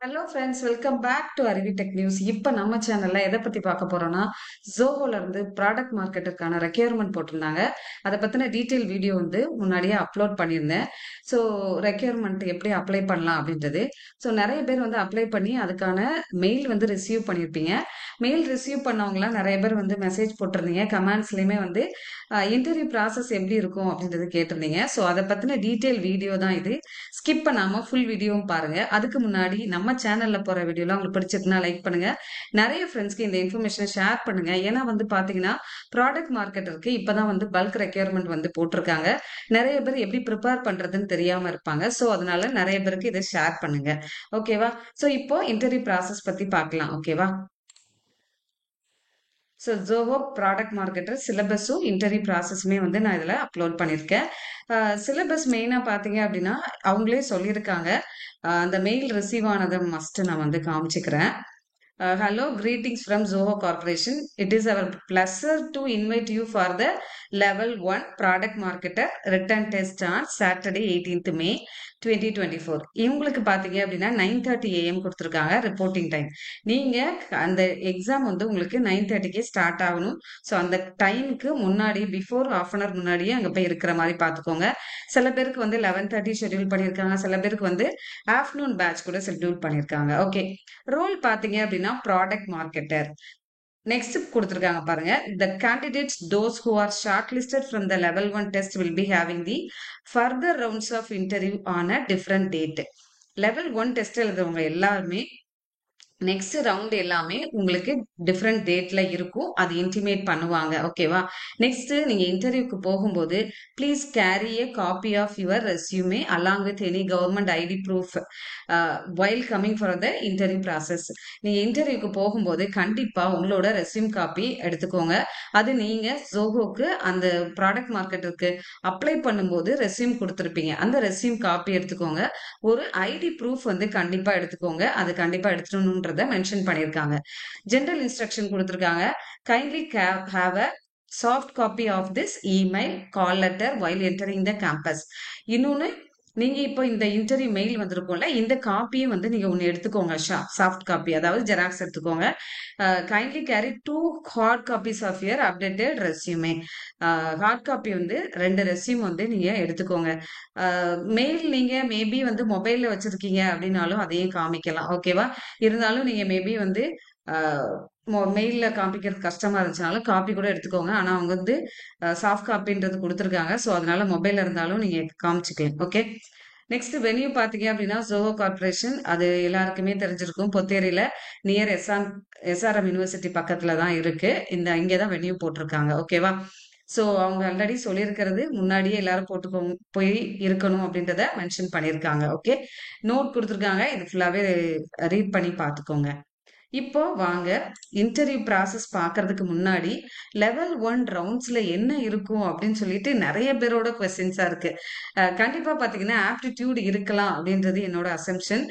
Hello friends, welcome back to Arivi tech news. இப்போ நம்ம சேனல்ல எதை பத்தி பார்க்க போறோம்னா, ஜோஹோல இருந்து ப்ராடக்ட் மார்க்கெட்டுக்கான ரெக்யர்மெண்ட் போட்டிருந்தாங்க. அதை பத்தின டீட்டெயில் வீடியோ வந்து முன்னாடியே அப்லோட் பண்ணியிருந்தேன். ஸோ ரெக்யர்மெண்ட் எப்படி அப்ளை பண்ணலாம் அப்படின்றது. ஸோ நிறைய பேர் வந்து அப்ளை பண்ணி அதுக்கான மெயில் வந்து ரிசீவ் பண்ணியிருப்பீங்க. மெயில் ரிசீவ் பண்ணவங்களாம் நிறைய பேர் வந்து மெசேஜ் போட்டிருந்தீங்க. கமெண்ட்ஸ்லயுமே வந்து இன்டர்வியூ ப்ராசஸ் எப்படி இருக்கும் அப்படின்றது கேட்டிருந்தீங்க. ஸோ அதை பத்தின டீட்டெயில் வீடியோ தான் இது. ஸ்கிப் பண்ணாம ஃபுல் வீடியோவும் பாருங்க. அதுக்கு முன்னாடி நம்ம சேனல்ல போற வீடியோலாம் உங்களுக்கு பிடிச்சிருக்குன்னா லைக் பண்ணுங்க. நிறைய ஃப்ரெண்ட்ஸ்க்கு இந்த இன்ஃபர்மேஷனை ஷேர் பண்ணுங்க. ஏன்னா வந்து பாத்தீங்கன்னா ப்ராடக்ட் மார்க்கெட் இருக்கு. இப்பதான் வந்து பல்க் ரெக்யர்மெண்ட் வந்து போட்டிருக்காங்க. நிறைய பேர் எப்படி ப்ரிப்பேர் பண்றதுன்னு தெரியாம இருப்பாங்க. ஸோ அதனால நிறைய பேருக்கு இதை ஷேர் பண்ணுங்க. ஓகேவா? ஸோ இப்போ இன்டர்வியூ ப்ராசஸ் பத்தி பார்க்கலாம். ஓகேவா? ஸோ ஜோஹோ ப்ராடக்ட் மார்க்கெட்டர் சிலபஸும் இன்டர்வியூ ப்ராசஸுமே வந்து நான் இதில் அப்லோட் பண்ணியிருக்கேன். சிலபஸ் மெயினாக பார்த்தீங்க அப்படின்னா அவங்களே சொல்லியிருக்காங்க. அந்த மெயில் ரிசீவ் ஆனதை மஸ்ட் நான் வந்து காமிச்சுக்கிறேன். Hello, greetings from Zoho Corporation. It is our pleasure to invite you for the Level 1 Product Marketer Written Test on Saturday 18th May 2024. இவங்களுக்கு பார்த்தீங்க அப்படின்னா 9:30 AM கொடுத்துருக்காங்க ரிப்போர்ட்டிங் டைம். நீங்கள் அந்த எக்ஸாம் வந்து உங்களுக்கு 9:30க்கே ஸ்டார்ட் ஆகணும். ஸோ அந்த டைமுக்கு முன்னாடி பிஃபோர் ஹாஃப் அன் ஹவர் முன்னாடியே அங்கே போய் இருக்கிற மாதிரி பார்த்துக்கோங்க. சில பேருக்கு வந்து 11:30 ஷெட்யூல் பண்ணியிருக்காங்க. சில பேருக்கு வந்து ஆஃப்டர்நூன் பேட்ச் கூட ஷெட்யூல் பண்ணியிருக்காங்க. ஓகே, ரோல் பாத்தீங்க அப்படின்னா ப்ராடக்ட் மார்க்கெட்டர். நெக்ஸ்ட் கொடுத்துருக்காங்க பாருங்க. The candidates those who are shortlisted from the level 1 test will be having the further rounds of interview on a different date. Level 1 test எழுதுறவங்க எல்லாருமே next round எல்லாமே உங்களுக்கு different டேட்ல இருக்கும். அது இன்டிமேட் பண்ணுவாங்க. ஓகேவா? நெக்ஸ்ட் நீங்க இன்டர்வியூக்கு போகும்போது please carry a copy of your resume along with any government ID proof while coming for the interview process. நீங்க இன்டர்வியூக்கு போகும்போது கண்டிப்பா உங்களோட ரெஸ்யூம் காப்பி எடுத்துக்கோங்க. அது நீங்க ஜோஹோக்கு அந்த ப்ராடக்ட் மார்க்கெட்டுக்கு அப்ளை பண்ணும்போது ரெஸ்யூம் கொடுத்துருப்பீங்க. அந்த ரெஸ்யூம் காப்பி எடுத்துக்கோங்க. ஒரு ஐடி ப்ரூஃப் வந்து கண்டிப்பா எடுத்துக்கோங்க. அது கண்டிப்பா எடுத்துடணும்ன்றத மென்ஷன் பண்ணியிருக்காங்க. ஜெனரல் இன்ஸ்ட்ரக்ஷன் கொடுத்துருக்காங்க. Kindly have a soft copy of this email call letter while entering the campus. இன்னொன்னு, நீங்க இப்போ இந்த இன்டர்வியூ மெயில் வந்திருக்கும்ல, இந்த காப்பியும் வந்து நீங்க ஒன்னு எடுத்துக்கோங்க. சாஃப்ட் காப்பி, அதாவது ஜெராக்ஸ் எடுத்துக்கோங்க. Kindly carry 2 hard copies of your updated resume. Hard copy வந்து 2 ரெஸ்யூம் வந்து நீங்க எடுத்துக்கோங்க. மெயில் நீங்க மேபி வந்து மொபைல்ல வச்சிருக்கீங்க அப்படின்னாலும் அதையும் காமிக்கலாம். ஓகேவா? இருந்தாலும் நீங்க மேபி வந்து மெயில்ல காமிக்கிறது கஷ்டமா இருந்துச்சுனாலும் காப்பி கூட எடுத்துக்கோங்க. ஆனா அவங்க வந்து சாஃப்ட் காப்பின்றது கொடுத்துருக்காங்க. ஸோ அதனால மொபைல்ல இருந்தாலும் நீங்க காமிச்சுக்கலாம். ஓகே. நெக்ஸ்ட் வென்யூ பாத்தீங்க அப்படின்னா ஜோஹோ கார்பரேஷன், அது எல்லாருக்குமே தெரிஞ்சிருக்கும். பொத்தேரியில நியர் எஸ்ஆர்எம் யூனிவர்சிட்டி பக்கத்துல தான் இருக்கு. இங்கதான் வென்யூ போட்டிருக்காங்க. ஓகேவா? ஸோ அவங்க ஆல்ரெடி சொல்லியிருக்கிறது முன்னாடியே எல்லாரும் போய் இருக்கணும் அப்படின்றத மென்ஷன் பண்ணியிருக்காங்க. ஓகே, நோட் கொடுத்துருக்காங்க. இது ஃபுல்லாவே ரீட் பண்ணி பார்த்துக்கோங்க. இப்போ வாங்க இன்டர்வியூ ப்ராசஸ் பார்க்கறதுக்கு முன்னாடி லெவல் 1 ரவுண்ட்ஸ்ல என்ன இருக்கும் அப்படின்னு சொல்லிட்டு நிறைய பேரோட கொஸ்டின்ஸா இருக்கு. கண்டிப்பா பாத்தீங்கன்னா ஆப்டிடியூட் இருக்கலாம் அப்படின்றது என்னோட அசம்ஷன்.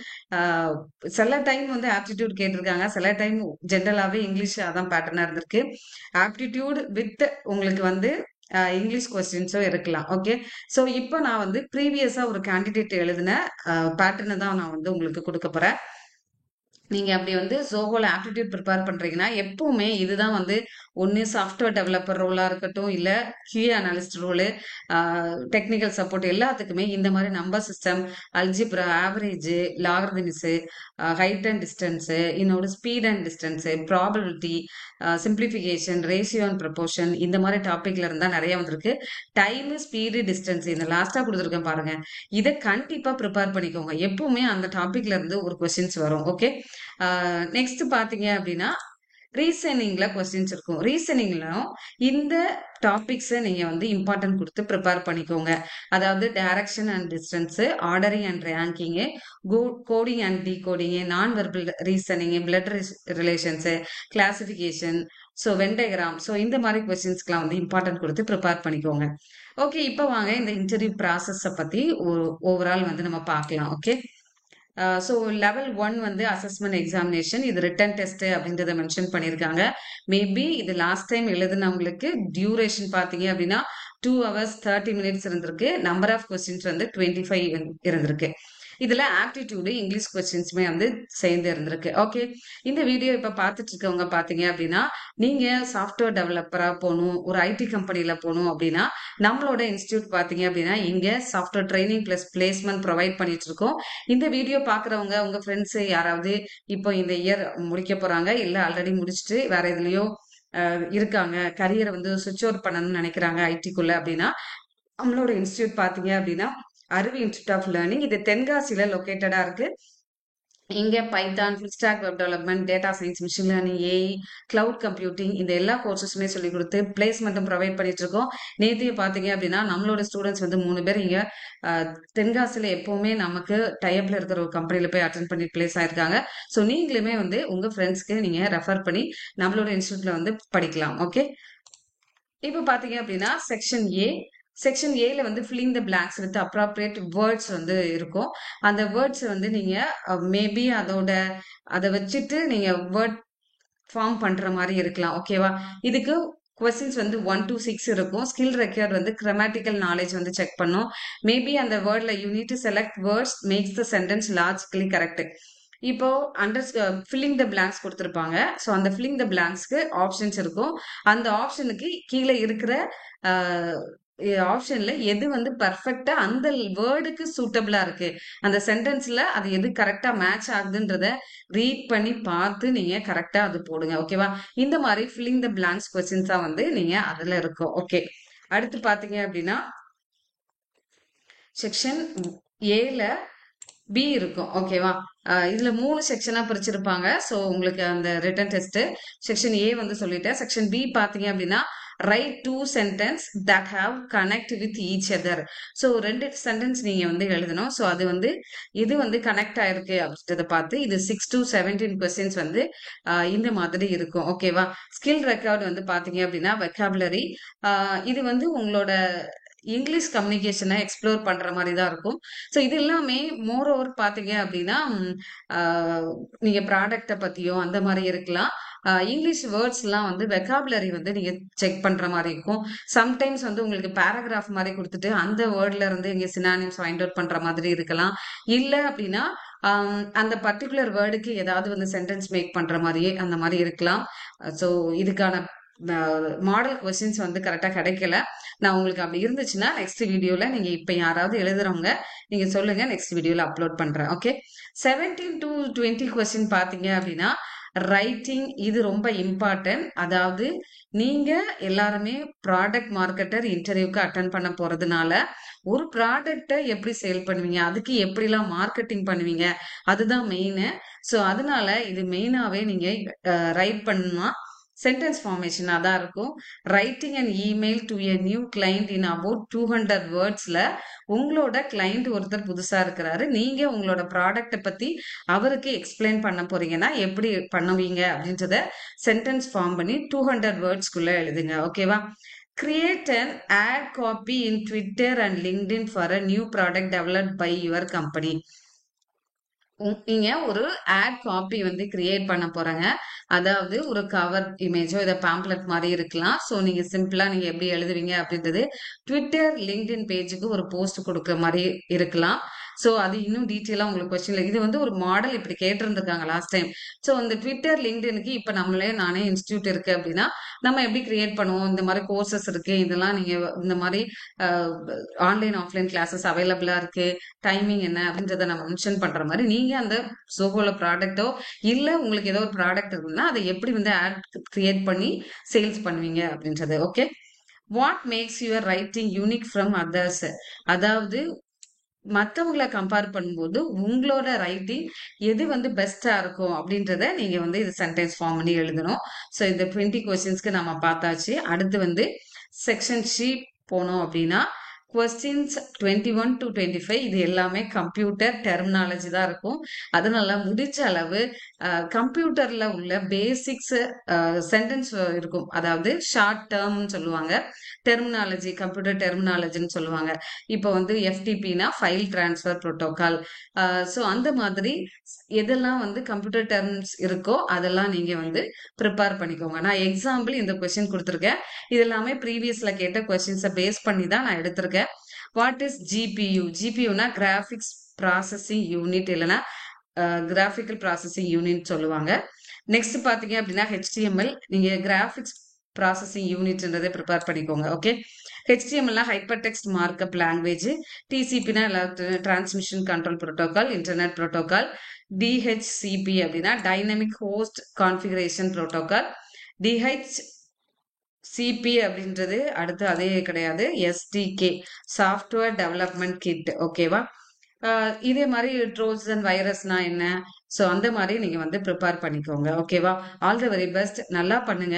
சில டைம் வந்து ஆப்டிடியூட் கேட்டிருக்காங்க, சில டைம் ஜென்ரலாவே இங்கிலீஷ் அதான் பேட்டர்னா இருந்திருக்கு. ஆப்டிடியூட் வித் உங்களுக்கு வந்து இங்கிலீஷ் கொஸ்டின்ஸும் இருக்கலாம். ஓகே, ஸோ இப்போ நான் வந்து ப்ரீவியஸா ஒரு கேண்டிடேட் எழுதின பேட்டர்னை தான் நான் வந்து உங்களுக்கு கொடுக்க போறேன். நீங்க அப்படி வந்து ஜோஹோல ஆப்டிடியூட் ப்ரிப்பேர் பண்றீங்கன்னா எப்பவுமே இதுதான் வந்து ஒன்னு சாஃப்ட்வேர் டெவலப்பர் ரோலா இருக்கட்டும், இல்ல QA analyst role, technical support எல்லாத்துக்குமே இந்த மாதிரி number system, algebra, average, logarithms, height and distance, இன்னொரு speed and distance, probability, simplification, ratio and proportion, இந்த மாதிரி டாபிக்ல இருந்தா நிறைய வந்திருக்கு. டைம், ஸ்பீடு, டிஸ்டன்ஸ், இந்த லாஸ்டா கொடுத்துருக்கேன் பாருங்க. இதை கண்டிப்பா ப்ரிப்பேர் பண்ணிக்கோங்க. எப்பவுமே அந்த டாபிக்ல இருந்து ஒரு கொஸ்டின்ஸ் வரும். ஓகே, நெக்ஸ்ட் பாத்தீங்க அப்படின்னா ரீசனிங்ல கொஸ்டின்ஸ் இருக்கும். ரீசனிங்லும் இந்த டாபிக்ஸை நீங்க வந்து இம்பார்ட்டன்ட் கொடுத்து ப்ரிப்பேர் பண்ணிக்கோங்க. அதாவது direction and distance, ordering and ranking, coding and decoding, non verbal reasoning, blood relations, classification, so Venn diagram, so இந்த மாதிரி கொஸ்டின்ஸ்க்குலாம் வந்து இம்பார்ட்டன்ட் கொடுத்து ப்ரிப்பேர் பண்ணிக்கோங்க. ஓகே, இப்போ வாங்க இந்த இன்டர்வியூ ப்ராசஸை பத்தி ஓவரால் வந்து நம்ம பார்க்கலாம். ஓகே, ஸோ லெவல் 1 வந்து அசஸ்மெண்ட் எக்ஸாமினேஷன், இது ரிட்டன் டெஸ்ட் அப்படின்றத மென்ஷன் பண்ணியிருக்காங்க. மேபி இது லாஸ்ட் டைம் எழுதுனவங்களுக்கு டியூரேஷன் பார்த்தீங்க அப்படின்னா 2 hours 30 minutes இருந்திருக்கு. நம்பர் ஆஃப் கொஸ்டின்ஸ் வந்து 25 இருந்திருக்கு. இதுல ஆப்டிடியூடு இங்கிலீஷ் கொஸ்டின்ஸுமே வந்து சேர்ந்து இருந்திருக்கு. ஓகே, இந்த வீடியோ இப்ப பார்த்துட்டு இருக்கவங்க பாத்தீங்க அப்படின்னா, நீங்க சாஃப்ட்வேர் டெவலப்பரா போகணும், ஒரு ஐடி கம்பெனில போகணும் அப்படின்னா, நம்மளோட இன்ஸ்டியூட் பாத்தீங்க அப்படின்னா இங்க software training plus placement provide பண்ணிட்டு இருக்கோம். இந்த வீடியோ பாக்குறவங்க உங்க ஃப்ரெண்ட்ஸ் யாராவது இப்போ இந்த இயர் முடிக்க போறாங்க, இல்ல ஆல்ரெடி முடிச்சுட்டு வேற எதுலயோ இருக்காங்க, கரியரை வந்து சுவிட்ச் ஓவர் பண்ணணும்னு நினைக்கிறாங்க ஐடிக்குள்ள அப்படின்னா, நம்மளோட இன்ஸ்டியூட் பாத்தீங்க அப்படின்னா அருவி இன்ஸ்டியூட் ஆஃப் லேர்னிங். இது தென்காசியில லொக்கேட்டடா இருக்கு. இங்க Python, full stack web development, data science, machine learning, AI, cloud computing இந்த எல்லா கோர்சஸுமே சொல்லி கொடுத்து பிளேஸ்மெண்ட்டும் ப்ரொவைட் பண்ணிட்டு இருக்கோம். நேத்தியே பாத்தீங்க அப்படின்னா நம்மளோட ஸ்டூடெண்ட்ஸ் வந்து 3 பேர் இங்க தென்காசியில எப்பவுமே நமக்கு டைப்ல இருக்கிற ஒரு கம்பெனில போய் அட்டென்ட் பண்ணி பிளேஸ் ஆயிருக்காங்க. ஸோ நீங்களுமே வந்து உங்க ஃப்ரெண்ட்ஸ்க்கு நீங்க ரெஃபர் பண்ணி நம்மளோட இன்ஸ்டியூட்ல வந்து படிக்கலாம். ஓகே, இப்போ பாத்தீங்க அப்படின்னா செக்ஷன் ஏல வந்து filling the blanks with appropriate words வந்து இருக்கும். அந்த வேர்ட்ஸ் வந்து நீங்க மேபி அதை வச்சுட்டு நீங்க வேர்ட் ஃபார்ம் பண்ற மாதிரி இருக்கலாம். ஓகேவா, இதுக்கு கொஸ்டின்ஸ் வந்து 1 to 6 இருக்கும். ஸ்கில் ரெக்யர்ட் வந்து கிராமட்டிக்கல் நாலேஜ் வந்து செக் பண்ணும். மேபி அந்த வேர்ட்ல you need to select words makes the sentence logically correct. இப்போ ஃபில்லிங் த பிளாங்க்ஸ் கொடுத்துருப்பாங்க. ஸோ அந்த ஃபில்லிங் த பிளாங்க்ஸ்க்கு ஆப்ஷன்ஸ் இருக்கும். அந்த ஆப்ஷனுக்கு கீழே இருக்கிற ஆப்ஷன்ல எது வந்து பர்ஃபெக்டா அந்த வேர்டுக்கு சூட்டபிளா இருக்கு, அந்த சென்டென்ஸ்ல அது எது கரெக்டா மேட்ச் ஆகுதுன்றத ரீட் பண்ணி பார்த்து நீங்க கரெக்டா அது போடுங்க. ஓகேவா, இந்த மாதிரி ஃபில்லிங் த பிளாங்க்ஸ் கொஸ்டின்ஸா வந்து நீங்க அதுல இருக்கும். ஓகே, அடுத்து பாத்தீங்க அப்படின்னா செக்ஷன் ஏல பி இருக்கும். ஓகேவா, இதுல 3 செக்ஷனா பிரிச்சிருப்பாங்க. ஸோ உங்களுக்கு அந்த ரிட்டன் டெஸ்ட் செக்ஷன் ஏ வந்து சொல்லிட்டேன். செக்ஷன் பி பாத்தீங்க அப்படின்னா right 2 sentence that have connect with each other. So 2 sentence நீங்க வந்து எழுதணும். ஸோ அது வந்து இது வந்து கனெக்ட் ஆயிருக்கு அப்படின்றத பார்த்து இது 6 to 17 கொஸ்டின்ஸ் வந்து இந்த மாதிரி இருக்கும். ஓகேவா, ஸ்கில் ரெக்கார்டு வந்து பாத்தீங்க அப்படின்னா வெக்காபுலரி, இது வந்து உங்களோட இங்கிலீஷ் கம்யூனிகேஷனை எக்ஸ்ப்ளோர் பண்ற மாதிரி தான் இருக்கும். ஸோ இது எல்லாமே மோர் ஓவர் பாத்தீங்க அப்படின்னா நீங்க ப்ராடக்டை பத்தியோ அந்த மாதிரி இருக்கலாம். இங்கிலீஷ் வேர்ட்ஸ் எல்லாம் வந்து வெக்காபுலரி வந்து நீங்க செக் பண்ற மாதிரி இருக்கும். சம்டைம்ஸ் வந்து உங்களுக்கு பேராகிராஃப் மாதிரி கொடுத்துட்டு அந்த வேர்ட்ல இருந்து இங்க சினானிம்ஸ் ஃபைண்ட் அவுட் பண்ற மாதிரி இருக்கலாம். இல்ல அப்படின்னா அந்த பர்டிகுலர் வேர்டுக்கு ஏதாவது வந்து சென்டென்ஸ் மேக் பண்ற மாதிரியே அந்த மாதிரி இருக்கலாம். ஸோ இதுக்கான மாடல் கொஸ்டின்ஸ் வந்து கரெக்டா கிடைக்கல. நான் உங்களுக்கு அப்படி இருந்துச்சுன்னா நெக்ஸ்ட் வீடியோல நீங்க இப்ப யாராவது எழுதுறவங்க நீங்க சொல்லுங்க, நெக்ஸ்ட் வீடியோல அப்லோட் பண்றேன். ஓகே, 17 to 20 கொஸ்டின் பாத்தீங்க அப்படின்னா ரைட்டிங், இது ரொம்ப இம்பார்ட்டன்ட். அதாவது நீங்க எல்லாருமே ப்ராடக்ட் மார்க்கெட்டர் இன்டர்வியூக்கு அட்டன் பண்ண போறதுனால ஒரு ப்ராடக்டை எப்படி சேல் பண்ணுவீங்க, அதுக்கு எப்படிலாம் மார்க்கெட்டிங் பண்ணுவீங்க, அதுதான் மெயின். ஸோ அதனால இது மெயினாவே நீங்க ரைட் பண்ணா சென்டென்ஸ் ஃபார்மேஷன் அதான் இருக்கும். Writing and email to a new client in about 200 வேர்ட்ஸ்ல உங்களோட கிளைண்ட் ஒருத்தர் புதுசா இருக்கிறாரு, நீங்க உங்களோட ப்ராடக்டை பத்தி அவருக்கு எக்ஸ்பிளைன் பண்ண போறீங்கன்னா எப்படி பண்ணுவீங்க அப்படின்றத சென்டென்ஸ் ஃபார்ம் பண்ணி 200 வேர்ட்ஸ்குள்ள எழுதுங்க. ஓகேவா, create an ad copy in Twitter and LinkedIn for a new product developed by your company. நீங்க ஒரு ஆட் காப்பி வந்து கிரியேட் பண்ண போறாங்க. அதாவது ஒரு கவர் இமேஜோ இதை பேம்ப்ளெட் மாதிரி இருக்கலாம். ஸோ நீங்க சிம்பிளா நீங்க எப்படி எழுதுவீங்க அப்படின்றது ட்விட்டர் லிங்க்டின் பேஜுக்கு ஒரு போஸ்ட் கொடுக்குற மாதிரி இருக்கலாம். ஸோ அது இன்னும் டீட்டெயிலாக உங்களுக்கு கொஸ்டின்ல இது வந்து ஒரு மாடல் இப்படி கேட்டிருந்திருக்காங்க லாஸ்ட் டைம். ஸோ இந்த ட்விட்டர் லிங்க்டினுக்கு இப்போ நானே இன்ஸ்டியூட் இருக்கு அப்படின்னா நம்ம எப்படி கிரியேட் பண்ணுவோம், இந்த மாதிரி கோர்சஸ் இருக்கு, இதெல்லாம் நீங்க இந்த மாதிரி ஆன்லைன் ஆஃப்லைன் கிளாஸஸ் அவைலபிளா இருக்கு, டைமிங் என்ன அப்படின்றத நம்ம மென்ஷன் பண்ற மாதிரி நீங்க அந்த சோகோல ப்ராடக்டோ இல்ல உங்களுக்கு ஏதோ ஒரு ப்ராடக்ட் இருக்குன்னா அதை எப்படி வந்து ஆட் கிரியேட் பண்ணி சேல்ஸ் பண்ணுவீங்க அப்படின்றது. Okay, what makes your writing unique from others, அதாவது மற்றவங்களை கம்பேர் பண்ணும்போது உங்களோட ரைட்டிங் எது வந்து பெஸ்டா இருக்கும் அப்படின்றத நீங்க வந்து இது சென்டென்ஸ் ஃபார்ம் பண்ணி எழுதணும். ஸோ இந்த 20 கொஸ்டின்ஸ்க்கு நம்ம பார்த்தாச்சு. அடுத்து வந்து செக்ஷன் சி போனோம் அப்படின்னா கொஸ்டின்ஸ் 21 to 25 இது எல்லாமே கம்ப்யூட்டர் டெர்மினாலஜி தான் இருக்கும். அதனால முடிச்ச அளவு கம்ப்யூட்டர்ல உள்ள பேசிக்ஸ் சென்டென்ஸ் இருக்கும். அதாவது ஷார்ட் டேர்ம்னு சொல்லுவாங்க, டெர்மினாலஜி கம்ப்யூட்டர் டெர்மினாலஜின்னு சொல்லுவாங்க. இப்போ வந்து எஃப்டிபினா ஃபைல் டிரான்ஸ்ஃபர் புரோட்டோகால். ஸோ அந்த மாதிரி எதெல்லாம் வந்து கம்ப்யூட்டர் டெர்ம்ஸ் இருக்கோ அதெல்லாம் நீங்க வந்து ப்ரிப்பேர் பண்ணிக்கோங்க. நான் எக்ஸாம்பிள் இந்த கொஸ்டின் கொடுத்துருக்கேன். இது எல்லாமே ப்ரீவியஸ்ல கேட்ட கொஸ்டின்ஸை பேஸ் பண்ணி தான் நான் எடுத்திருக்கேன். What is GPU? ஜிபியூனா கிராஃபிக்ஸ் ப்ராசஸிங் யூனிட் இல்லைன்னா கிராஃபிக்கல் ப்ராசஸிங் யூனிட் சொல்லுவாங்க. நெக்ஸ்ட் பார்த்தீங்க அப்படின்னா HTML நீங்கள் கிராஃபிக்ஸ் ப்ராசஸிங் யூனிட்ன்றதை ப்ரிப்பேர் பண்ணிக்கோங்க. ஓகே, HTMLனா ஹைப்பர் டெக்ஸ்ட் மார்க்அப் லாங்குவேஜ், TCPனா transmission control protocol, internet protocol, DHCP அப்படின்னா dynamic host configuration protocol, DHCP அப்படின்றது அடுத்து அதே கிடையாது, SDK சாஃப்ட்வேர் டெவலப்மெண்ட் கிட். ஓகேவா, இதே மாதிரி ட்ரோஜன் வைரஸ்னா என்ன, ஸோ அந்த மாதிரி நீங்க வந்து ப்ரிப்பேர் பண்ணிக்கோங்க. ஓகேவா, ஆல் தி வெரி பெஸ்ட், நல்லா பண்ணுங்க.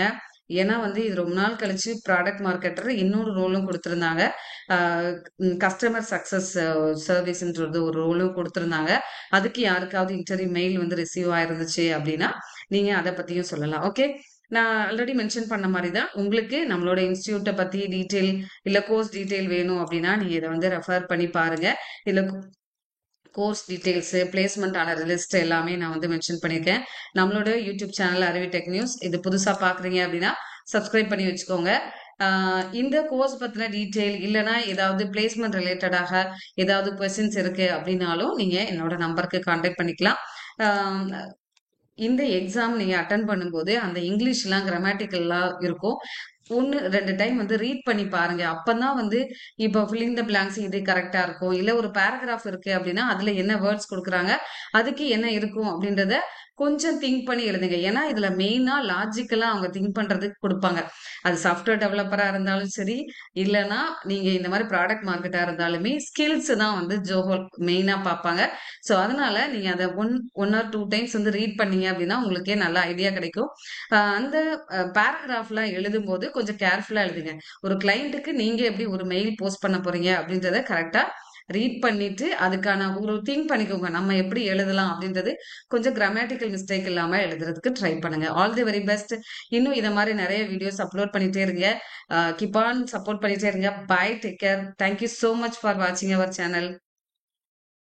ஏன்னா வந்து இது ரொம்ப நாள் கழிச்சு ப்ராடக்ட் மார்க்கெட்டர் இன்னொரு ரோலும் கொடுத்துருந்தாங்க, கஸ்டமர் சக்சஸ் சர்வீஸ்ன்றது ஒரு ரோலும் கொடுத்துருந்தாங்க. அதுக்கு யாருக்காவது இன்டர்வியூ மெயில் வந்து ரிசீவ் ஆயிருந்துச்சு அப்படின்னா நீங்க அதை பத்தியும் சொல்லலாம். ஓகே, நான் ஆல்ரெடி மென்ஷன் பண்ண மாதிரி தான், உங்களுக்கு நம்மளோட இன்ஸ்டியூட்டை பத்தி டீட்டெயில் இல்ல கோர்ஸ் டீட்டெயில் வேணும் அப்படின்னா நீங்க இதை வந்து ரெஃபர் பண்ணி பாருங்க. இல்ல கோர்ஸ் டீட்டெயில்ஸ், பிளேஸ்மெண்ட் ஆன லிஸ்ட் எல்லாமே நான் வந்து மென்ஷன் பண்ணியிருக்கேன் நம்மளோட யூடியூப் சேனல் அறிவி டெக் நியூஸ். இது புதுசா பாக்குறீங்க அப்படின்னா சப்ஸ்கிரைப் பண்ணி வச்சுக்கோங்க. இந்த கோர்ஸ் பத்தின டீட்டெயில் இல்லைன்னா ஏதாவது பிளேஸ்மெண்ட் ரிலேட்டடாக ஏதாவது கொஸ்டின்ஸ் இருக்கு அப்படின்னாலும் நீங்க என்னோட நம்பருக்கு கான்டாக்ட் பண்ணிக்கலாம். இந்த எக்ஸாம் நீங்க அட்டன் பண்ணும்போது அந்த இங்கிலீஷ்லாம் கிராமட்டிக்கல்லாம் இருக்கும், 1-2 டைம் வந்து ரீட் பண்ணி பாருங்க. அப்பதான் வந்து இப்போ ஃபில்லிங் த பிளாங்க்ஸ் இது கரெக்டா இருக்கும். இல்ல ஒரு பேராகிராஃப் இருக்கு அப்படின்னா அதுல என்ன வேர்ட்ஸ் கொடுக்குறாங்க, அதுக்கு என்ன இருக்கும் அப்படின்றத கொஞ்சம் திங்க் பண்ணி எழுதுங்க. ஏன்னா இதுல மெயினா லாஜிக்கலா அவங்க திங்க் பண்றதுக்கு கொடுப்பாங்க. அது சாஃப்ட்வேர் டெவலப்பரா இருந்தாலும் சரி, இல்லைன்னா நீங்க இந்த மாதிரி ப்ராடக்ட் மார்க்கெட்டா இருந்தாலுமே ஸ்கில்ஸ் தான் வந்து ஜோஹோ மெயினா பார்ப்பாங்க. ஸோ அதனால நீங்க அதை ஒன் ஆர் 2 டைம்ஸ் வந்து ரீட் பண்ணீங்க அப்படின்னா உங்களுக்கே நல்ல ஐடியா கிடைக்கும். அந்த பேராகிராஃப்லாம் எழுதும் போது கொஞ்சம் கேர்ஃபுல்லா எழுதுங்க. ஒரு கிளைண்ட்டுக்கு நீங்க எப்படி ஒரு மெயில் போஸ்ட் பண்ண போறீங்க அப்படின்றத கரெக்டா ரீட் பண்ணிட்டு அதுக்கான ஒரு திங்க் பண்ணிக்கோங்க, நம்ம எப்படி எழுதலாம் அப்படின்றது. கொஞ்சம் கிராமட்டிக்கல் மிஸ்டேக் இல்லாம எழுதுறதுக்கு ட்ரை பண்ணுங்க. All the very best. இன்னும் இதை மாதிரி நிறைய வீடியோஸ் அப்லோட் பண்ணிட்டே இருங்க. கீப் ஆன் சப்போர்ட் பண்ணிட்டே இருங்க. Bye, take care. Thank you so much for வாட்சிங் அவர் சேனல்.